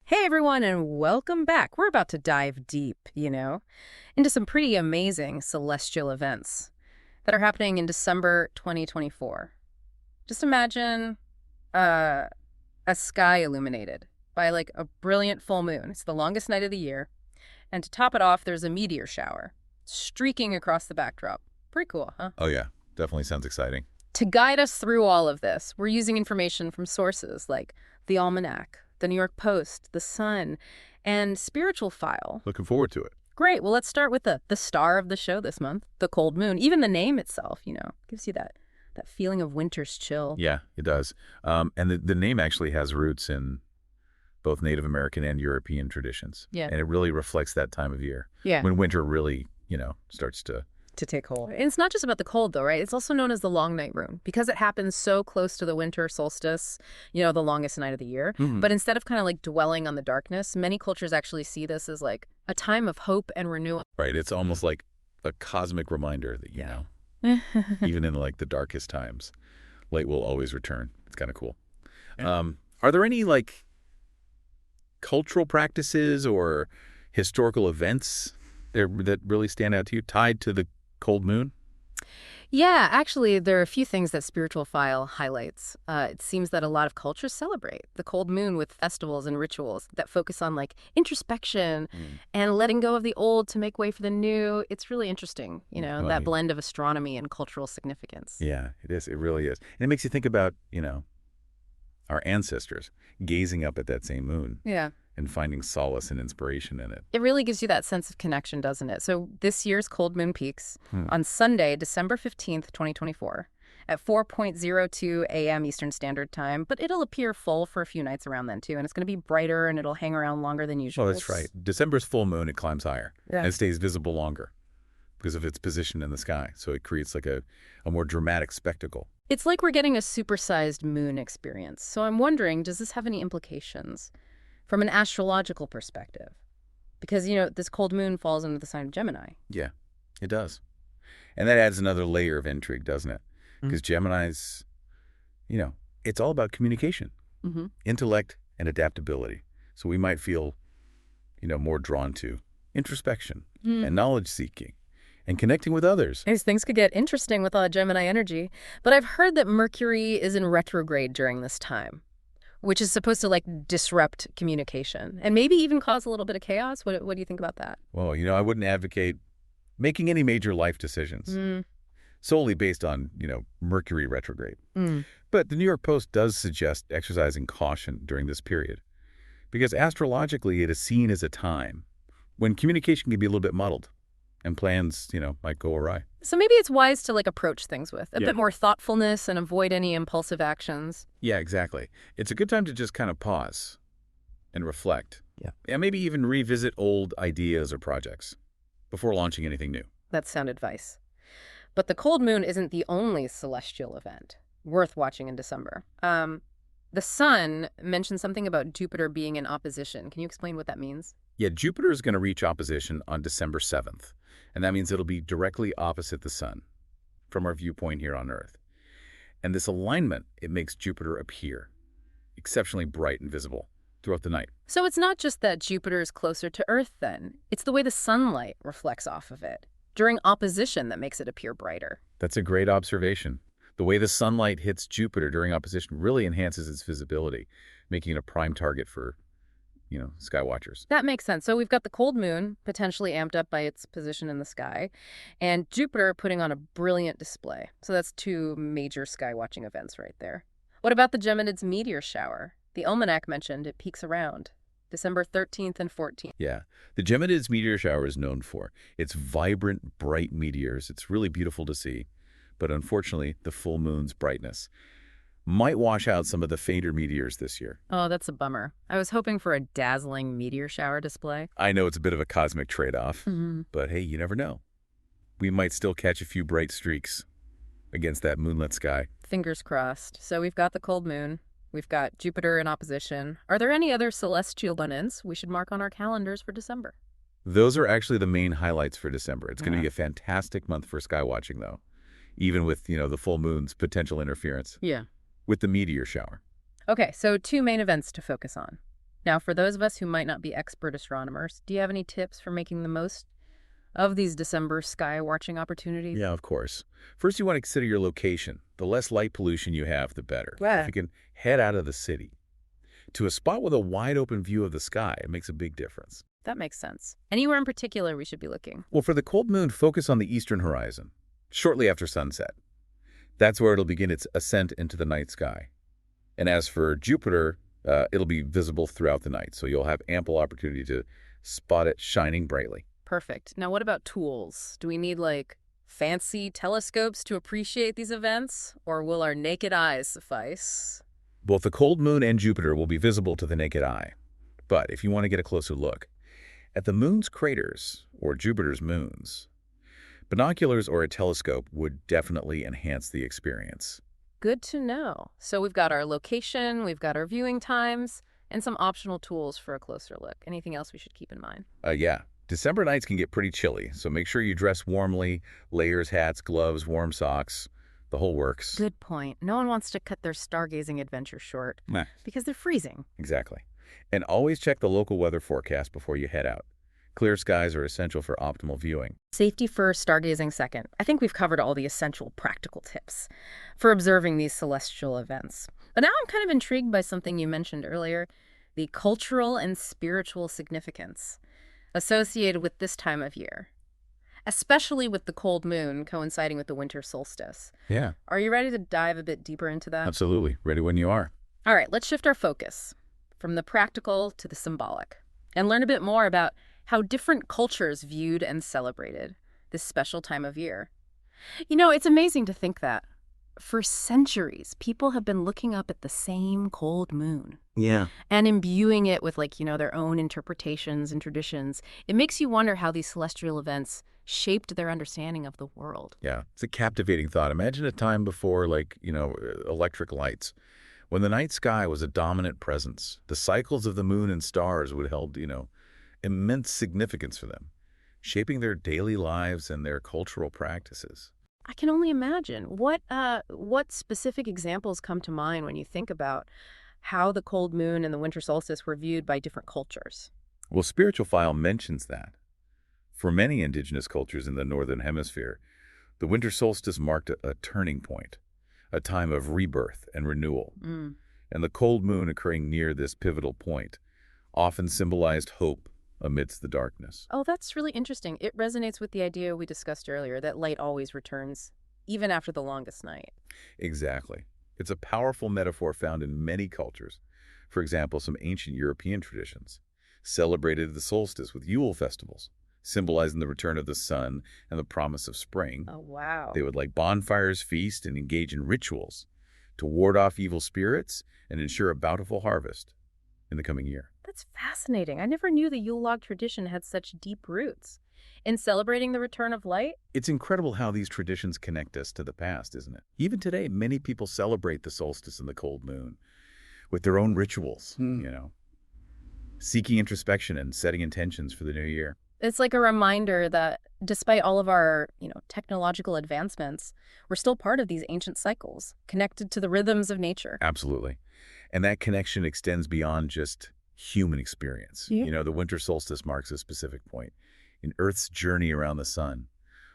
Hey everyone, and welcome back. We're about to dive deep, into some pretty amazing celestial events that are happening in December 2024. Just imagine uh, a sky illuminated by like a brilliant full moon. It's the longest night of the year. And to top it off, there's a meteor shower streaking across the backdrop. Pretty cool, huh? Oh, yeah. Definitely sounds exciting. To guide us through all of this, we're using information from sources like the Almanac, the New York Post, the Sun, and Spiritual File. Looking forward to it. Great. Well, let's start with the star of the show this month, the cold moon. Even the name itself, gives you that feeling of winter's chill. Yeah, it does. And the name actually has roots in both Native American and European traditions. Yeah. And it really reflects that time of year. Yeah. When winter really, starts to take hold. And it's not just about the cold, though, right? It's also known as the long night moon because it happens so close to the winter solstice, the longest night of the year. Mhm. But instead of kind of like dwelling on the darkness, many cultures actually see this as like a time of hope and renewal. Right. It's almost like a cosmic reminder that, even in like the darkest times, light will always return. It's kind of cool. Yeah. Are there any like cultural practices or historical events that really stand out to you tied to the cold moon? Yeah, actually, there are a few things that Spiritual File highlights. It seems that a lot of cultures celebrate the cold moon with festivals and rituals that focus on like introspection and letting go of the old to make way for the new. It's really interesting, that blend of astronomy and cultural significance. Yeah, it is. It really is. And it makes you think about, our ancestors gazing up at that same moon. Yeah. And finding solace and inspiration in it. It really gives you that sense of connection, doesn't it? So this year's cold moon peaks on Sunday, December 15th, 2024, at 4:02 a.m. Eastern Standard Time, but it'll appear full for a few nights around then, too, and it's going to be brighter and it'll hang around longer than usual. Oh, that's right. December's full moon, it climbs higher. Yeah. And it stays visible longer because of its position in the sky. So it creates like a more dramatic spectacle. It's like we're getting a supersized moon experience. So I'm wondering, does this have any implications from an astrological perspective? Because, this cold moon falls into the sign of Gemini. Yeah, it does. And that adds another layer of intrigue, doesn't it? Because Gemini's, it's all about communication, intellect, and adaptability. So we might feel, more drawn to introspection and knowledge-seeking and connecting with others. These things could get interesting with all the Gemini energy. But I've heard that Mercury is in retrograde during this time, which is supposed to like disrupt communication and maybe even cause a little bit of chaos. What do you think about that? Well, I wouldn't advocate making any major life decisions solely based on, Mercury retrograde. But the New York Post does suggest exercising caution during this period because astrologically it is seen as a time when communication can be a little bit muddled and plans, might go awry. So maybe it's wise to like approach things with a bit more thoughtfulness and avoid any impulsive actions. Yeah, exactly. It's a good time to just kind of pause and reflect. Yeah. And maybe even revisit old ideas or projects before launching anything new. That's sound advice. But the cold moon isn't the only celestial event worth watching in December. The Sun mentioned something about Jupiter being in opposition. Can you explain what that means? Yeah, Jupiter is going to reach opposition on December 7th. And that means it'll be directly opposite the Sun from our viewpoint here on Earth. And this alignment, it makes Jupiter appear exceptionally bright and visible throughout the night. So it's not just that Jupiter is closer to Earth then. It's the way the sunlight reflects off of it during opposition that makes it appear brighter. That's a great observation. The way the sunlight hits Jupiter during opposition really enhances its visibility, making it a prime target for sky watchers. That makes sense. So we've got the cold moon potentially amped up by its position in the sky and Jupiter putting on a brilliant display. So that's two major sky watching events right there. What about the Geminids meteor shower? The Almanac mentioned it peaks around December 13th and 14th. Yeah. The Geminids meteor shower is known for its vibrant, bright meteors. It's really beautiful to see. But unfortunately, the full moon's brightness might wash out some of the fainter meteors this year. Oh, that's a bummer. I was hoping for a dazzling meteor shower display. I know it's a bit of a cosmic trade-off, but hey, you never know. We might still catch a few bright streaks against that moonlit sky. Fingers crossed. So we've got the cold moon. We've got Jupiter in opposition. Are there any other celestial run-ins we should mark on our calendars for December? Those are actually the main highlights for December. It's going to be a fantastic month for sky watching, though, even with, the full moon's potential interference. Yeah. With the meteor shower. Okay, so two main events to focus on. Now, for those of us who might not be expert astronomers, do you have any tips for making the most of these December sky watching opportunities? Yeah, of course. First, you want to consider your location. The less light pollution you have, the better. If Right. you can head out of the city to a spot with a wide open view of the sky, it makes a big difference. That makes sense. Anywhere in particular we should be looking? Well, for the cold moon, focus on the eastern horizon, shortly after sunset. That's where it'll begin its ascent into the night sky. And as for Jupiter, it'll be visible throughout the night, so you'll have ample opportunity to spot it shining brightly. Perfect. Now, what about tools? Do we need, like, fancy telescopes to appreciate these events? Or will our naked eyes suffice? Both the cold moon and Jupiter will be visible to the naked eye. But if you want to get a closer look at the moon's craters, or Jupiter's moons, binoculars or a telescope would definitely enhance the experience. Good to know. So we've got our location, we've got our viewing times, and some optional tools for a closer look. Anything else we should keep in mind? Yeah. December nights can get pretty chilly, so make sure you dress warmly, layers, hats, gloves, warm socks, the whole works. Good point. No one wants to cut their stargazing adventure short Nah. because they're freezing. Exactly. And always check the local weather forecast before you head out. Clear skies are essential for optimal viewing. Safety first, stargazing second. I think we've covered all the essential practical tips for observing these celestial events. But now I'm kind of intrigued by something you mentioned earlier, the cultural and spiritual significance associated with this time of year, especially with the cold moon coinciding with the winter solstice. Yeah, Are you ready to dive a bit deeper into that? absolutely. Ready when you are. All right, let's shift our focus from the practical to the symbolic and learn a bit more about how different cultures viewed and celebrated this special time of year. You know, it's amazing to think that for centuries, people have been looking up at the same cold moon Yeah. and imbuing it with, like, their own interpretations and traditions. It makes you wonder how these celestial events shaped their understanding of the world. Yeah, it's a captivating thought. Imagine a time before, electric lights, when the night sky was a dominant presence. The cycles of the moon and stars would held, immense significance for them, shaping their daily lives and their cultural practices. I can only imagine. What specific examples come to mind when you think about how the cold moon and the winter solstice were viewed by different cultures? Well, Spiritual File mentions that. For many indigenous cultures in the Northern Hemisphere, the winter solstice marked a turning point, a time of rebirth and renewal. Mm. And the cold moon occurring near this pivotal point often symbolized hope amidst the darkness. Oh, that's really interesting. It resonates with the idea we discussed earlier that light always returns, even after the longest night. Exactly. It's a powerful metaphor found in many cultures. For example, some ancient European traditions celebrated the solstice with Yule festivals, symbolizing the return of the sun and the promise of spring. Oh, wow. They would light bonfires, feast, and engage in rituals to ward off evil spirits and ensure a bountiful harvest in the coming year. That's fascinating. I never knew the Yule log tradition had such deep roots. In celebrating the return of light? It's incredible how these traditions connect us to the past, isn't it? Even today, many people celebrate the solstice and the cold moon with their own rituals, seeking introspection and setting intentions for the new year. It's like a reminder that despite all of our, technological advancements, we're still part of these ancient cycles, connected to the rhythms of nature. Absolutely. And that connection extends beyond just human experience. Yeah. The winter solstice marks a specific point in Earth's journey around the sun,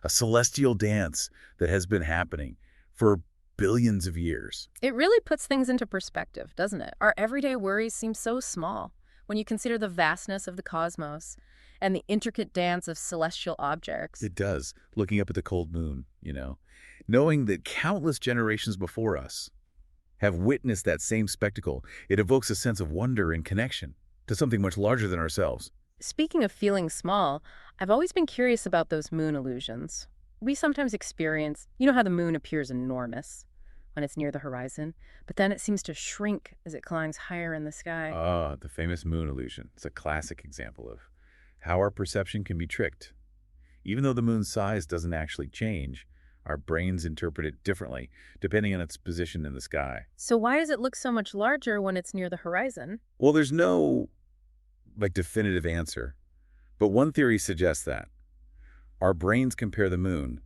a celestial dance that has been happening for billions of years. It really puts things into perspective, doesn't it? Our everyday worries seem so small when you consider the vastness of the cosmos and the intricate dance of celestial objects. It does, looking up at the cold moon, knowing that countless generations before us have witnessed that same spectacle. It evokes a sense of wonder and connection to something much larger than ourselves. Speaking of feeling small, I've always been curious about those moon illusions. We sometimes experience, how the moon appears enormous when it's near the horizon, but then it seems to shrink as it climbs higher in the sky. Ah, the famous moon illusion. It's a classic example of how our perception can be tricked. Even though the moon's size doesn't actually change, our brains interpret it differently, depending on its position in the sky. So why does it look so much larger when it's near the horizon? Well, there's no, definitive answer. But one theory suggests that our brains compare the moon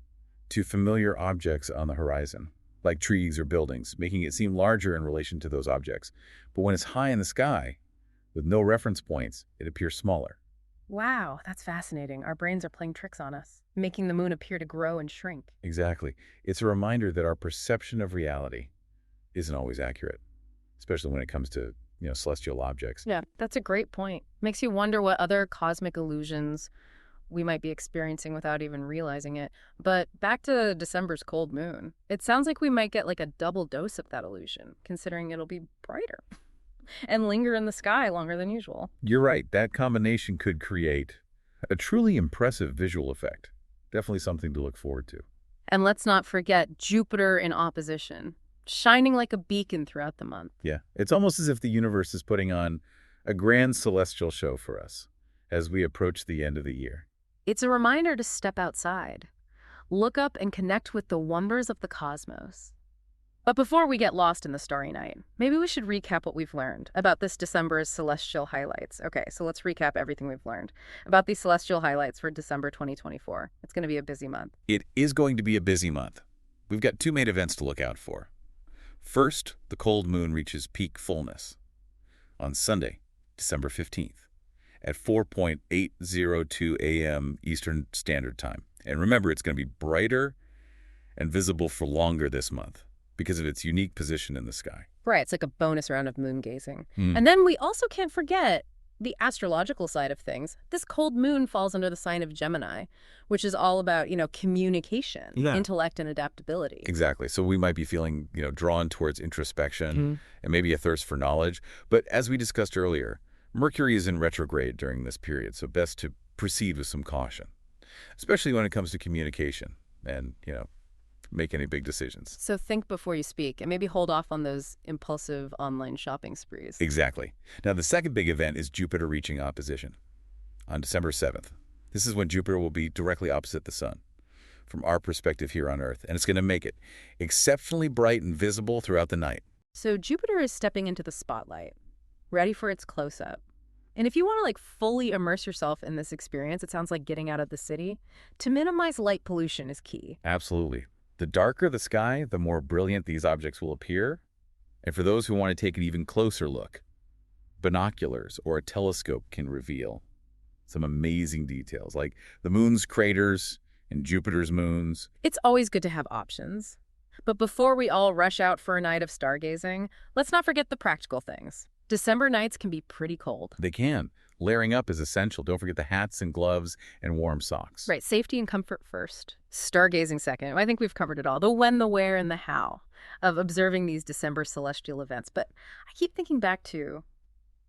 to familiar objects on the horizon, like trees or buildings, making it seem larger in relation to those objects. But when it's high in the sky, With no reference points, it appears smaller. Wow, that's fascinating. Our brains are playing tricks on us, making the moon appear to grow and shrink. Exactly. It's a reminder that our perception of reality isn't always accurate, especially when it comes to, celestial objects. Yeah, that's a great point. Makes you wonder what other cosmic illusions we might be experiencing without even realizing it. But back to December's cold moon. It sounds like we might get like a double dose of that illusion, considering it'll be brighter and linger in the sky longer than usual. You're right. That combination could create a truly impressive visual effect. Definitely something to look forward to. And let's not forget Jupiter in opposition, shining like a beacon throughout the month. Yeah, it's almost as if the universe is putting on a grand celestial show for us as we approach the end of the year. It's a reminder to step outside, look up and connect with the wonders of the cosmos. But before we get lost in the starry night, maybe we should recap what we've learned about this December's celestial highlights. Okay, so let's recap everything we've learned about these celestial highlights for December 2024. It's going to be a busy month. It is going to be a busy month. We've got two main events to look out for. First, the cold moon reaches peak fullness on Sunday, December 15th. At 4:802 a.m. Eastern Standard Time. And remember, it's going to be brighter and visible for longer this month because of its unique position in the sky. Right, it's like a bonus round of moon gazing. Mm. And then we also can't forget the astrological side of things. This cold moon falls under the sign of Gemini, which is all about, communication, intellect, and adaptability. Exactly. So we might be feeling, drawn towards introspection and maybe a thirst for knowledge. But as we discussed earlier, Mercury is in retrograde during this period, so best to proceed with some caution, especially when it comes to communication and, make any big decisions. So think before you speak and maybe hold off on those impulsive online shopping sprees. Exactly. Now, the second big event is Jupiter reaching opposition on December 7th. This is when Jupiter will be directly opposite the sun from our perspective here on Earth, and it's going to make it exceptionally bright and visible throughout the night. So Jupiter is stepping into the spotlight, ready for its close-up. And if you want to fully immerse yourself in this experience, it sounds like getting out of the city, to minimize light pollution is key. Absolutely. The darker the sky, the more brilliant these objects will appear. And for those who want to take an even closer look, binoculars or a telescope can reveal some amazing details, like the moon's craters and Jupiter's moons. It's always good to have options. But before we all rush out for a night of stargazing, let's not forget the practical things. December nights can be pretty cold. They can. Layering up is essential. Don't forget the hats and gloves and warm socks. Right, safety and comfort first. Stargazing second. I think we've covered it all. The when, the where, and the how of observing these December celestial events. But I keep thinking back to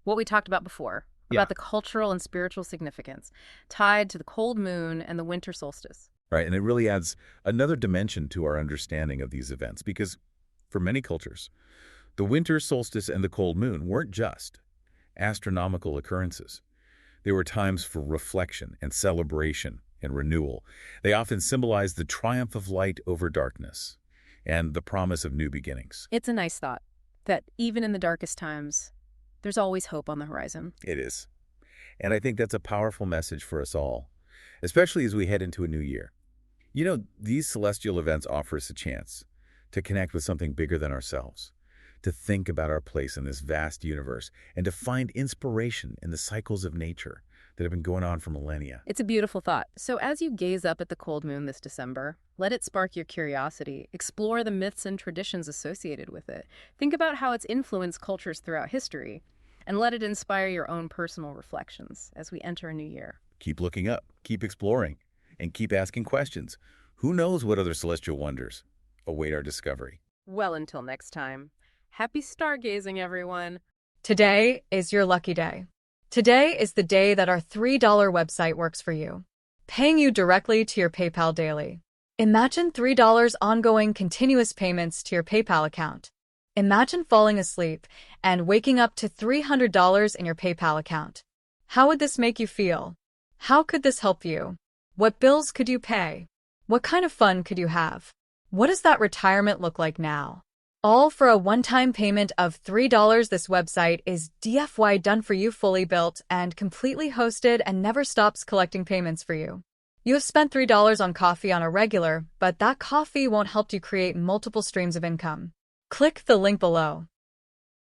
what we talked about before, about the cultural and spiritual significance tied to the cold moon and the winter solstice. Right, and it really adds another dimension to our understanding of these events because for many cultures, the winter solstice and the cold moon weren't just astronomical occurrences. They were times for reflection and celebration and renewal. They often symbolized the triumph of light over darkness and the promise of new beginnings. It's a nice thought that even in the darkest times, there's always hope on the horizon. It is. And I think that's a powerful message for us all, especially as we head into a new year. These celestial events offer us a chance to connect with something bigger than ourselves, to think about our place in this vast universe, and to find inspiration in the cycles of nature that have been going on for millennia. It's a beautiful thought. So as you gaze up at the cold moon this December, let it spark your curiosity. Explore the myths and traditions associated with it. Think about how it's influenced cultures throughout history, and let it inspire your own personal reflections as we enter a new year. Keep looking up, keep exploring, and keep asking questions. Who knows what other celestial wonders await our discovery? Well, until next time, happy stargazing, everyone. Today is your lucky day. Today is the day that our $3 website works for you, paying you directly to your PayPal daily. Imagine $3 ongoing continuous payments to your PayPal account. Imagine falling asleep and waking up to $300 in your PayPal account. How would this make you feel? How could this help you? What bills could you pay? What kind of fun could you have? What does that retirement look like now? All for a one-time payment of $3. This website is DFY done for you, fully built and completely hosted, and never stops collecting payments for you. You have spent $3 on coffee on a regular, but that coffee won't help you create multiple streams of income. Click the link below.